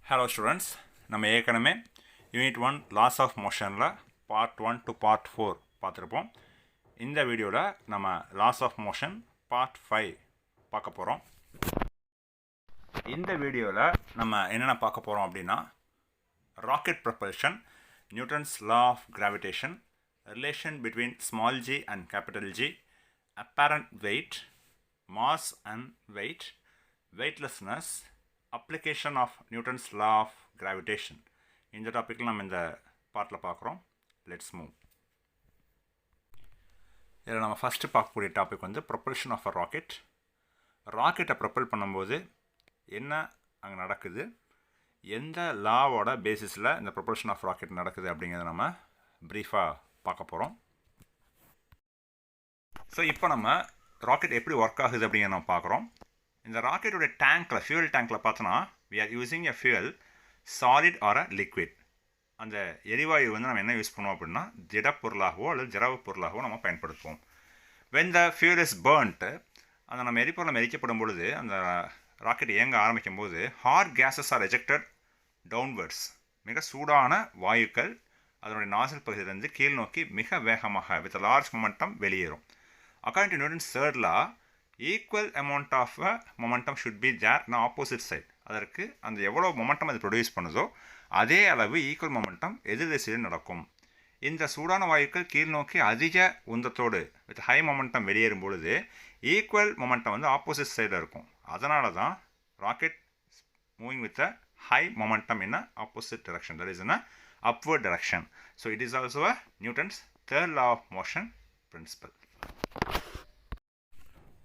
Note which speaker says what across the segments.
Speaker 1: Hello students, நம்ம ஏற்கனவே unit 1 laws of மோஷனில் பார்ட் 1 to பார்ட் 4 பார்த்துருப்போம். இந்த வீடியோவில் நம்ம லாஸ் ஆஃப் மோஷன் பார்ட் 5 பார்க்க போகிறோம். இந்த வீடியோவில் நம்ம என்னென்ன பார்க்க போகிறோம் அப்படின்னா rocket propulsion, Newton's law of gravitation, relation between small g and capital G, apparent weight, mass and weight, weightlessness, application of Newton's law of gravitation. இந்த டாப்பிக்கில் நம்ம இந்த பார்ட்டில் பார்க்குறோம். Let's move. இதில் நம்ம ஃபஸ்ட்டு பார்க்கக்கூடிய டாபிக் வந்து ப்ரொபல்ஷன் ஆஃப் அ ராக்கெட். ராக்கெட்டை ப்ரொப்பல் பண்ணும்போது என்ன அங்கே நடக்குது, எந்த லாவோட பேசிஸில் இந்த ப்ரொபல்ஷன் ஆஃப் ராக்கெட் நடக்குது அப்படிங்கிறத நம்ம ப்ரீஃபாக பார்க்க போகிறோம். ஸோ இப்போ நம்ம ராக்கெட் எப்படி ஒர்க் ஆகுது அப்படிங்கிறத நம்ம பார்க்குறோம். இந்த ராக்கெட்டோட டேங்க்கில், ஃபியூல் டேங்க்கில் பார்த்தோன்னா we are using a fuel solid or a liquid. அந்த எரிவாயு வந்து நம்ம என்ன யூஸ் பண்ணுவோம் அப்படின்னா திடப்பொருளாகவோ அல்லது திரவ பொருளாகவோ நம்ம பயன்படுத்துவோம். when the fuel is burnt, அந்த நம்ம எரிபொருளை எரிக்கப்படும் பொழுது அந்த ராக்கெட் இயங்க ஆரம்பிக்கும் போது hot gases are ejected downwards. மிக சூடான வாயுக்கள் அதனுடைய நாசில் பகுதியிலிருந்து கீழ் நோக்கி மிக வேகமாக with a large momentum வெளியேறும். according to Newton's third law, equal amount of momentum should be there in opposite side. அதற்கு அந்த எவ்வளோ மொமெண்டம் அது ப்ரொடியூஸ் பண்ணுதோ அதே அளவு ஈக்குவல் மொமெண்டம் எதிர் திசையில் நடக்கும். இந்த சூடான வாயுக்கள் கீழ் நோக்கி அதிக உந்தத்தோடு வித் ஹை மொமெண்டம் வெளியேறும் பொழுது ஈக்குவல் மொமெண்டம் வந்து ஆப்போசிட் சைடில் இருக்கும். அதனால தான் rocket moving with a high momentum in a opposite direction, that is in a upward direction. So it is also a Newton's third law of motion principle.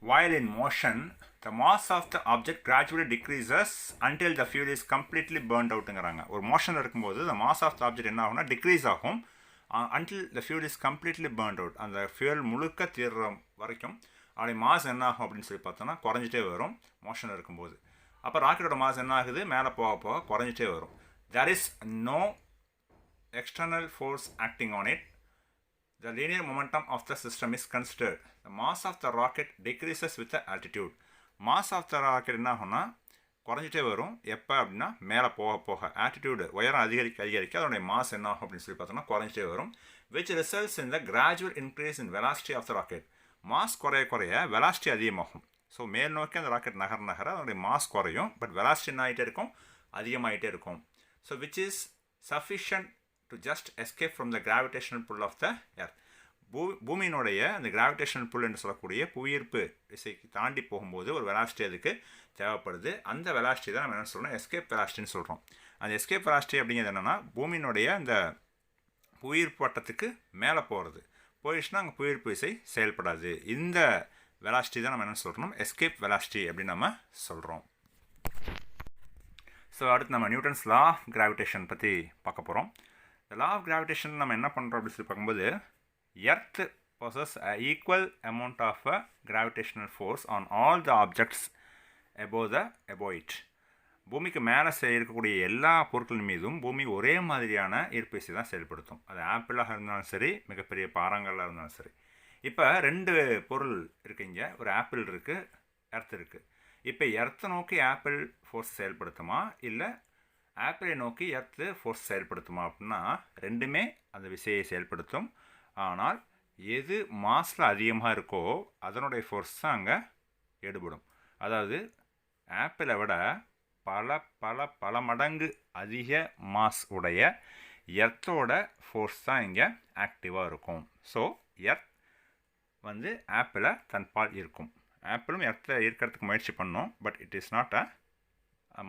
Speaker 1: While in motion, the mass of the object gradually decreases until the fuel is completely burned outங்கிறாங்க. ஒரு மோஷனில் இருக்கும்போது the mass of the object என்ன ஆகும்னா degrees ஆகும் until the fuel is completely burned out. அந்த fuel முழுக்க தீர்ற வரைக்கும் அப்படி மாஸ் என்ன ஆகும் அப்படின்னு சொல்லி பார்த்தோன்னா குறைஞ்சிட்டே வரும் மோஷனில் இருக்கும்போது. அப்போ ராக்கெட்டோட மாஸ் என்ன ஆகுது, மேலே போக போக குறைஞ்சிட்டே வரும். there is no external force acting on it. The linear momentum of the system is considered. The mass of the rocket decreases with the altitude. Mass of the rocket என்ன ஆகும்னா குறைஞ்சிட்டே வரும். எப்போ அப்படின்னா மேலே போக போக ஆட்டிடியூடு உயரம் அதிகரிக்க அதிகரிக்க அதனுடைய மாஸ் என்ன ஆகும் அப்படின்னு சொல்லி பார்த்தோம்னா குறைஞ்சிட்டே வரும். which results in the gradual increase in velocity of the rocket. Mass குறைய குறைய வெலாசிட்டி அதிகமாகும். ஸோ மேல் நோக்கி அந்த ராக்கெட் நகர நகர அதனுடைய மாஸ் குறையும், பட் வெலாசிட்டி என்ன ஆகிட்டே இருக்கும், அதிகமாகிட்டே இருக்கும். So which is sufficient to just escape from the gravitational pull of the earth. பூமியினுடைய அந்த கிராவிடேஷனல் புல் என்று சொல்லக்கூடிய புவியீர்ப்பு விசைக்கு தாண்டி போகும்போது ஒரு வெலாசிட்டி அதுக்கு தேவைப்படுது. அந்த வெலாசிட்டி தான் நம்ம என்ன சொல்கிறோம், எஸ்கேப் வெலாசிட்டின்னு சொல்கிறோம். அந்த எஸ்கேப் வெலாசிட்டி அப்படிங்கிறது என்னென்னா பூமியினுடைய அந்த புவியீர்ப்பு வட்டத்துக்கு மேலே போகிறது. போயிடுச்சுன்னா அங்கே புவியீர்ப்பு விசை செயல்படாது. இந்த வெலாசிட்டி தான் நம்ம என்ன சொல்கிறோம், எஸ்கேப் வெலாசிட்டி அப்படின்னு நம்ம சொல்கிறோம். ஸோ அடுத்து நம்ம நியூட்டன்ஸ் லா ஆஃப் கிராவிடேஷன் பற்றி பார்க்க போகிறோம். இந்த லா ஆஃப் கிராவிடேஷன் நம்ம என்ன பண்ணுறோம் அப்படின்னு சொல்லி பார்க்கும்போது earth possesses an equal amount of gravitational force on all the objects above it. பூமிக்கு மேலே இருக்கக்கூடிய எல்லா பொருட்கள் மீதும் பூமி ஒரே மாதிரியான ஈர்ப்பு விசை தான் செயல்படுத்தும். அது ஆப்பிளாக இருந்தாலும் சரி, மிகப்பெரிய பாறாங்கல்லாக இருந்தாலும் சரி. இப்போ ரெண்டு பொருள் இருக்குங்க, ஒரு ஆப்பிள் இருக்குது, எர்த் இருக்குது. இப்போ எர்த்தை நோக்கி ஆப்பிள் ஃபோர்ஸ் செயல்படுத்துமா இல்லை ஆப்பிளை நோக்கி எர்த்து ஃபோர்ஸ் செயல்படுத்துமா அப்படின்னா ரெண்டுமே அந்த விசையை செயல்படுத்தும். ஆனால் எது மாஸில் அதிகமாக இருக்கோ அதனுடைய ஃபோர்ஸ் தான் அங்கே ஈடுபடும். அதாவது ஆப்பிளை விட பல பல பல மடங்கு அதிக மாஸ் உடைய எர்த்தோட ஃபோர்ஸ் தான் இங்கே ஆக்டிவாக இருக்கும். ஸோ எர்த் வந்து ஆப்பிளை தன் பால் இருக்கும். ஆப்பிளும் எர்த்தை ஈர்க்கிறதுக்கு முயற்சி பண்ணோம், but it is not a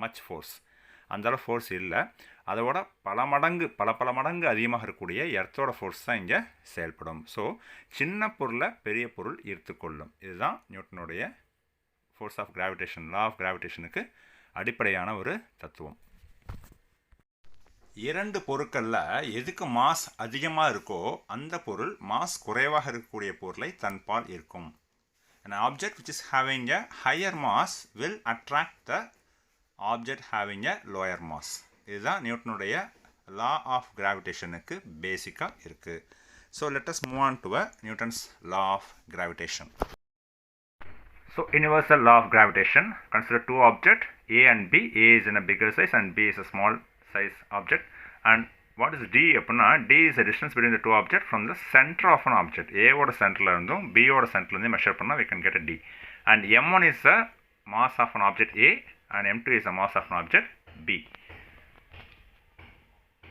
Speaker 1: much force. அந்தளவு ஃபோர்ஸ் இல்லை. அதோட பல மடங்கு அதிகமாக இருக்கக்கூடிய எர்த்தோட ஃபோர்ஸ் தான் இங்கே செயல்படும். ஸோ சின்ன பொருளை பெரிய பொருள் ஈர்த்துக்கொள்ளும். இதுதான் நியூட்டனுடைய force of gravitation, law of கிராவிடேஷனுக்கு அடிப்படையான ஒரு தத்துவம். இரண்டு பொருட்களில் எதுக்கு மாஸ் அதிகமாக இருக்கோ அந்த பொருள் மாஸ் குறைவாக இருக்கக்கூடிய பொருளை தன்பால் ஈர்க்கும். An object which is having a higher mass will attract the object having a lower mass. இதுதான் நியூட்டனுடைய லா ஆஃப் கிராவிடேஷனுக்கு பேசிக்காக இருக்குது. So let us move on to Newton's law of gravitation. So So universal law of gravitation, consider two objects A and B. A is in a bigger size and B is a small size object. And what is D அப்படின்னா D is the distance between the two objects from the center of an object. A ஓட சென்டரில் இருந்தும் B ஓட சென்டரில் இருந்து measure பண்ணால் we can get a D. And M1 is the mass of an object A and M2 is the mass of an object B.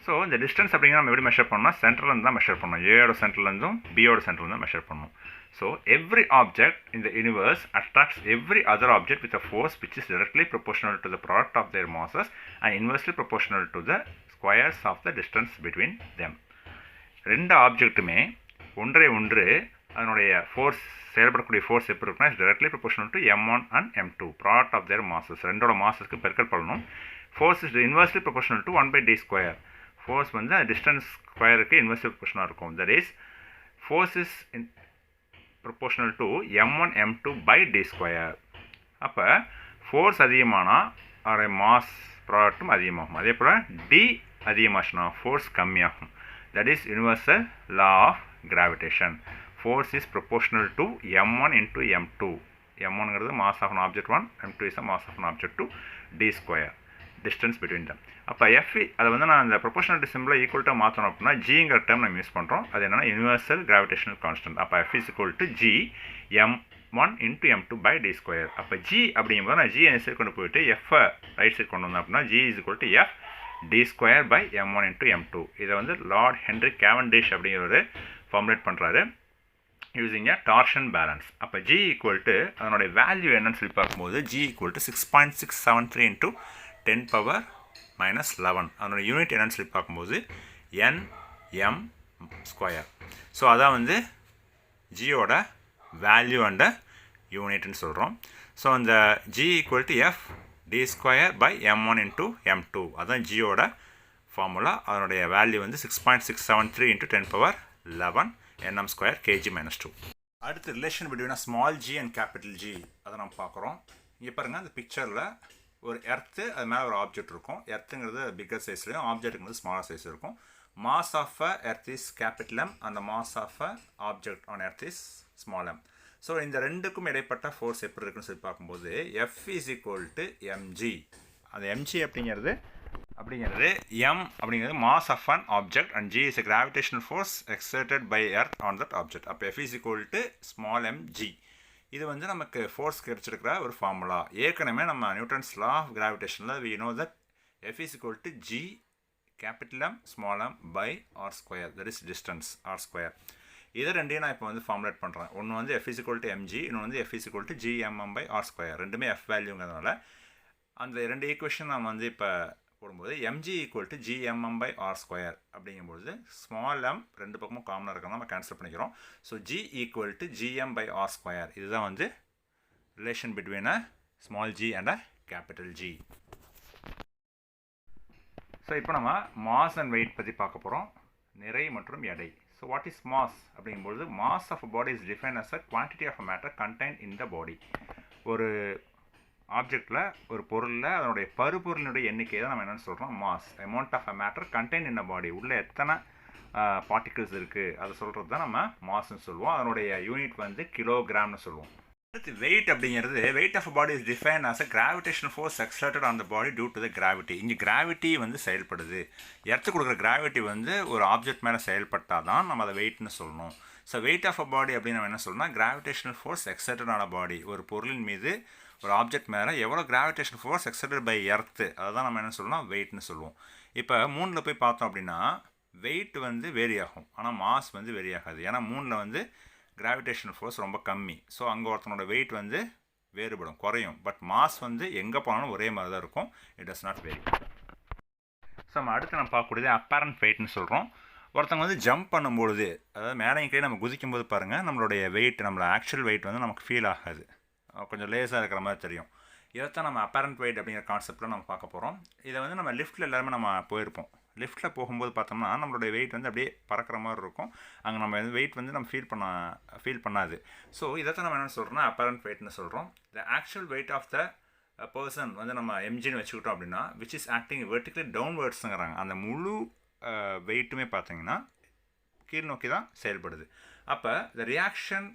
Speaker 1: So இந்த distance அப்படிங்கிற நம்ம எப்படி மெஷர் பண்ணோம்னா சென்டர்லேருந்து தான் மெஷர் பண்ணணும். ஏயோட சென்டர்லேருந்தும் பியோட சென்டர்லேருந்து தான் மெஷர் பண்ணணும். So every object in the universe attracts every other object with a force which is directly proportional to the product of their masses and inversely proportional to the squares of the distance between them. ரெண்டு ஆப்ஜெக்ட்டுமே ஒன்றை ஒன்று அதனுடைய force செயல்படக்கூடிய force எப்படி இருக்குன்னா is directly proportional to M1 and M2 product of their masses. ரெண்டோட மாசஸ்க்கு பெருக்கல் பண்ணணும். Force is inversely proportional to 1/d square. Force வந்து டிஸ்டன்ஸ் ஸ்கொயருக்கு இன்வெர்ஸ்லி ப்ரொபோஷனலாக இருக்கும். That is force is proportional to M1 M2 by d square. அப்போ force அதிகமானால் அதோடைய மாஸ் ப்ராடக்ட்டும் அதிகமாகும். அதே போல் டி அதிகமாச்சுன்னா ஃபோர்ஸ் கம்மியாகும். That is universal law of gravitation. Force is proportional to M1 into M2. M1ங்கிறது mass of an object 1, M2 is a mass of an object 2, d square distance between தம். அப்போ F அதை வந்து நான் அந்த proportional சிம்பிளை ஈக்குவல்ட்டாக மாற்றணும் அப்படின்னா ஜிங்கிற டேர்ம் நம்ம யூஸ் பண்ணுறோம். அது என்னென்னா யூனிவர்சல் கிராவிடேஷனல் கான்ஸ்டன்ட். அப்போ F is equal to G M1 into M2 by d square. அப்போ ஜி அப்படிங்கும்போது நான் ஜி அந்த சைடு கொண்டு போயிட்டு எஃப்ஐ ரைட் சைடு கொண்டு வந்தோம் அப்படின்னா G is equal to F d square by M1 into M2. இதை வந்து லார்ட் ஹென்ரி கேவன்டிஷ் அப்படிங்கிறவர் ஃபார்முலேட் பண்ணுறாரு யூஸிங் எ டார்ஷன் பேலன்ஸ். அப்போ ஜி ஈக்குவல் டு அதனுடைய வேல்யூ என்னன்னு சொல்லி பார்க்கும்போது G equal to 6.673 into 10 power minus 11. அதனோட யூனிட் என்னன்னு சொல்லி பார்க்கும்போது nm ஸ்கொயர். ஸோ அதான் வந்து ஜியோட வேல்யூ அண்ட் யூனிட்னு சொல்கிறோம். ஸோ அந்த G equal to F D square by M1 into M2 அதான் ஜியோட ஃபார்முலா. அதனுடைய வேல்யூ வந்து 6.673 into 10 power 11 nm square kg-2. அடுத்து relation between small G and capital G அதை நம்ம பார்க்குறோம். இங்கே பாருங்கள் அந்த பிக்சரில் ஒரு எர்த்து அது மேலே ஒரு ஆப்ஜெக்ட் இருக்கும். எர்த்துங்கிறது பிக்கர் சைஸ்லையும் ஆப்ஜெக்ட்டுங்கிறது ஸ்மாலர் சைஸ் இருக்கும். Mass of a earth is capital M அந்த mass of a object on earth is small M. So இந்த ரெண்டுக்கும் இடைப்பட்ட ஃபோர்ஸ் எப்படி இருக்குன்னு சொல்லி பார்க்கும்போது F is equal to MG. அந்த எம்ஜி அப்படிங்கிறது எம் அப்படிங்கிறது mass of an object and G is a gravitational force exerted by earth on that object. அப்போ F is equal to small M G. இது வந்து நமக்கு ஃபோர்ஸ் கிடைச்சிருக்கிற ஒரு formula. ஏற்கனவே நம்ம நியூட்டன்ஸ் லா ஆஃப் கிராவிடேஷனில் we know that F is equal to G capital M small M by R square. That is distance R square. இதை ரெண்டையும் நான் இப்போ வந்து ஃபார்முலேட் பண்ணுறேன். ஒன்று வந்து F is equal to MG, இன்னொன்று வந்து F is equal to GMM by R square. ரெண்டுமே எஃப் வேல்யூங்கிறதுனால அந்த ரெண்டு ஈக்குவேஷன் நம்ம வந்து இப்போ போடும்போது MG equal to GMM by R square அப்படிங்கும்போது ஸ்மால் எம் ரெண்டு பக்கமும் காமனாக இருக்கிறத நம்ம கேன்சல் பண்ணிக்கிறோம். So G equal to GM by R square. இதுதான் வந்து relation between a small G and a capital G. So இப்போ நம்ம மாஸ் அண்ட் வெயிட் பற்றி பார்க்க போகிறோம். நிறை மற்றும் எடை. ஸோ வாட் இஸ் மாஸ் அப்படிங்கும்போது mass of a body is define as a quantity of a matter contain in the body. ஒரு ஆப்ஜெக்டில் ஒரு பொருளில் அதனுடைய பருப்பொருளினுடைய எண்ணிக்கை தான் நம்ம என்னென்னு சொல்கிறோம் mass. Amount of a matter contain in a body. உள்ளே எத்தனை பார்ட்டிகிள்ஸ் இருக்குது அதை சொல்கிறது தான் நம்ம மாஸ்ன்னு சொல்லுவோம். அதனுடைய யூனிட் வந்து கிலோகிராம்னு சொல்லுவோம். அடுத்து வெயிட் அப்படிங்கிறது weight of a body is define as a gravitational force exerted on the body due to the gravity. இங்கே கிராவிட்டி வந்து செயல்படுது. எர்த்து கொடுக்குற கிராவிட்டி வந்து ஒரு ஆப்ஜெக்ட் மேலே செயல்பட்டால் தான் நம்ம அதை வெயிட்னு சொல்லணும். ஸோ வெயிட் ஆஃப் அ பாடி அப்படின்னு நம்ம என்ன சொல்லணும்னா gravitational force exerted on a body. ஒரு பொருளின் மீது ஒரு ஆப்ஜெக்ட் மேலே எவ்வளோ gravitation force exerted by earth அதை தான் நம்ம என்ன சொல்லணும் வெயிட்னு சொல்லுவோம். இப்போ மூணில் போய் பார்த்தோம் அப்படின்னா வெயிட் வந்து வேரி ஆகும், ஆனால் மாஸ் வந்து வேரி ஆகாது. ஏன்னா மூணில் வந்து கிராவிடேஷனல் ஃபோர்ஸ் ரொம்ப கம்மி. ஸோ அங்கே ஒருத்தனோட வெயிட் வந்து வேறுபடும், குறையும். பட் மாஸ் வந்து எங்கே போனாலும் ஒரே மாதிரி தான் இருக்கும். It does not vary. So நம்ம அடுத்து நம்ம பார்க்கக்கூடியது அப்பேரண்ட் வெயிட்னு சொல்கிறோம். ஒருத்தவங்க வந்து ஜம்ப் பண்ணும்பொழுது அதாவது மேலே கீழே நம்ம குதிக்கும்போது பாருங்கள் நம்மளுடைய வெயிட் நம்மளோட ஆக்சுவல் வெயிட் வந்து நமக்கு ஃபீல் ஆகாது, கொஞ்சம் லேஸாக இருக்கிற மாதிரி தெரியும். இதைத்தான் நம்ம அப்பேரண்ட் வெயிட் அப்படிங்கிற கான்செப்டில் நம்ம பார்க்க போகிறோம். இதை வந்து நம்ம லிஃப்ட்டில் எல்லாருமே நம்ம போயிருப்போம். லிஃப்ட்டில் போகும்போது பார்த்தோம்னா நம்மளுடைய வெயிட் வந்து அப்படியே பறக்கிற மாதிரி இருக்கும். அங்கே நம்ம வெயிட் வந்து நம்ம ஃபீல் பண்ணாது. ஸோ இதைத்தான் நம்ம என்ன சொல்கிறோம்னா அப்பேரண்ட் வெயிட்னு சொல்கிறோம். The actual weight of the person வந்து நம்ம எம்ஜின்னு வச்சுக்கிட்டோம் அப்படின்னா விச் இஸ் ஆக்டிங் வெர்டிகலி டவுன்வர்ட்ஸுங்கிறாங்க. அந்த முழு வெயிட்டுமே பார்த்தீங்கன்னா கீழ் நோக்கி தான் செயல்படுது. அப்போ the reaction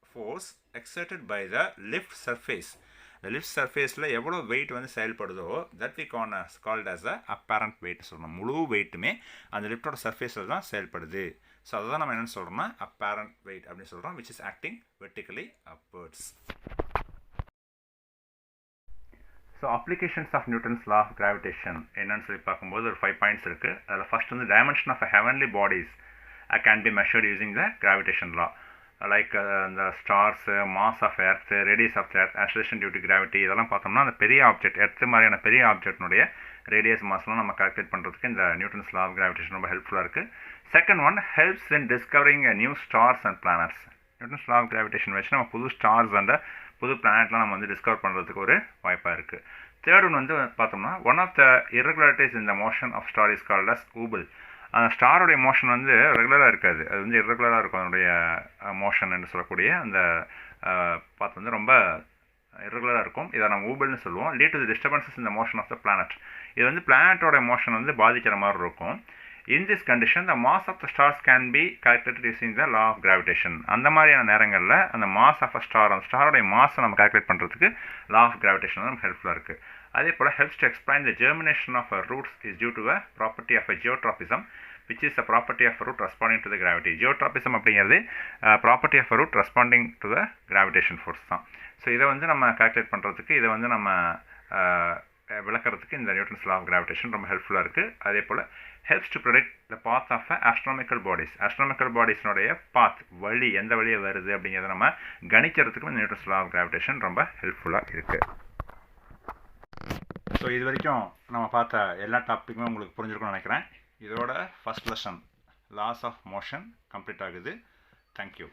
Speaker 1: force exerted by the lift surface. The lift surfaceல எவ்வளோ வெயிட் வந்து செயல்படுதோ that we called as a apparent weight சொல்லணும். முழு வெயிட்டுமே அந்த லிஃப்டோட சர்ஃபேஸில் தான் செயல்படுது. ஸோ அதை தான் நம்ம என்னென்னு சொல்கிறோம்னா apparent weight அப்படின்னு சொல்கிறோம், which is acting vertically upwards. So applications of Newton's law of gravitation என்னன்னு சொல்லி பார்க்கும்போது ஒரு 5 பாயிண்ட்ஸ் இருக்குது. அதில் ஃபர்ஸ்ட் வந்து dimension of heavenly bodies can be measured using the gravitation law. Like இந்த stars, mass of earth, radius of earth, acceleration due to gravity, இதெல்லாம் பார்த்தோம்னா அந்த பெரிய ஆப்ஜெக்ட் எர்த்து மாதிரியான பெரிய ஆப்ஜெக்ட்னுடைய ரேடியஸ் மாஸ்லாம் நம்ம கால்குலேட் பண்ணுறதுக்கு இந்த நியூட்டன்ஸ் லா ஆஃப் கிராவிடேஷன் ரொம்ப ஹெல்ப்ஃபுல்லாக இருக்குது. Second one helps in discovering new stars and planets. Newton's law of gravitation வச்சு நம்ம புது ஸ்டார்ஸ் அந்த புது பிளானட்லாம் நம்ம வந்து டிஸ்கவர் பண்ணுறதுக்கு ஒரு வாய்ப்பாக இருக்குது. தேர்ட் ஒன் வந்து பார்த்தோம்னா one of the irregularities in the motion of star is called as wobble. அந்த ஸ்டாரோடைய மோஷன் வந்து ரெகுலராக இருக்காது, அது வந்து irregular-ஆக இருக்கும். அதனுடைய மோஷன் என்று சொல்லக்கூடிய அந்த பார்த்து வந்து ரொம்ப irregular-ஆக இருக்கும். இதை நம்ம ஊபிள்னு சொல்லுவோம். Lead to the disturbances in the motion of the planet. இது வந்து பிளானட்டோட மோஷன் வந்து பாதிக்கிற மாதிரி இருக்கும். In this condition, the mass of the stars can be calculated using the law of gravitation. அந்த மாதிரியான நேரங்களில் அந்த mass of a star, அந்த ஸ்டாரோடைய மாஸை நம்ம கால்குலேட் பண்ணுறதுக்கு law of gravitation வந்து ஹெல்ப்ஃபுல்லாக இருக்குது. அதே போல் helps to explain the germination of roots is due to a property of a geotropism, which is a property of a root responding to the gravity. Geotropism அப்படிங்கிறது property of a root responding to the gravitation force தான். So இதை வந்து நம்ம calculate பண்ணுறதுக்கு, இதை வந்து நம்ம விளக்கிறதுக்கு இந்த நியூட்டன்ஸ் லா ஆஃப் கிராவிடேஷன் ரொம்ப ஹெல்ப்ஃபுல்லாக இருக்குது. அதே போல் helps to predict the path of astronomical bodies. Astronomical bodiesனுடைய பாத், வழி, எந்த வழியை வருது அப்படிங்கிறத நம்ம கணிக்கிறதுக்கும் இந்த நியூட்டன்ஸ் லா ஆஃப் கிராவிடேஷன் ரொம்ப ஹெல்ப்ஃபுல்லாக இருக்குது. ஸோ இது வரைக்கும் நம்ம பார்த்த எல்லா டாப்பிக்குமே உங்களுக்கு புரிஞ்சிருக்கும்னு நினைக்கிறேன். இதோட first lesson laws of motion complete ஆகுது. தேங்க்யூ.